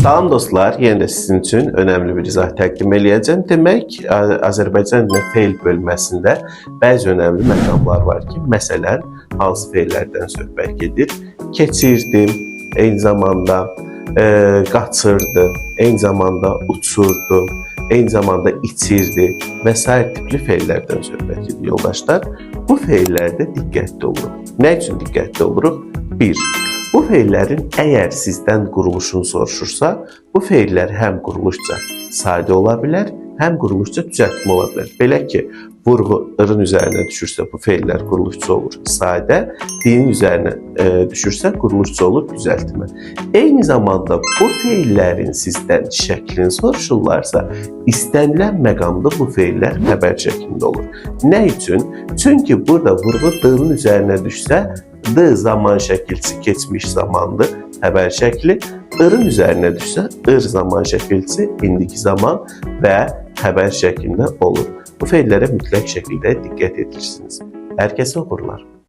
Salam dostlar, yenə də sizin üçün önəmli bir izah təqdim eləyəcəm. Demək, Azərbaycan dilində fe'l bölməsində bəzi önəmli məqamlar var ki, məsələn, hansı fe'llərdən söhbət gedir? Keçirdim, eyni zamanda qaçırdı, eyni zamanda uçurdu, eyni zamanda içirdi və sair tipli fe'llərdən söhbət gedir, yoldaşlar. Bu fe'llərdə diqqətli oluruq. Nə üçün diqqətli oluruq? 1. Bu fe'llərin əgər sizdən quruluşunu soruşursa, bu fe'llər həm quruluşca sadə ola bilər, həm quruluşca düzəltmə ola bilər. Belə ki, vurğu ırın üzərinə düşürsə, bu fe'llər quruluşca olur sadə, dinin üzərinə düşürsə, quruluşca olur düzəltmə. Eyni zamanda bu fe'llərin sizdən şəklini soruşurlarsa, istənilən məqamda bu fe'llər xəbər şəklində olur. Nə üçün? Çünki burada vurğu dının üzərinə düşsə, D zaman şəkilçisi keçmiş zamandır, xəbər şəkli. Irın üzərinə düşsə, ır zaman şəkilçisi indiki zaman və xəbər şəklində olur. Bu fe'llərə mütləq şəkildə diqqət edirsiniz. Hər kəsə uğurlar.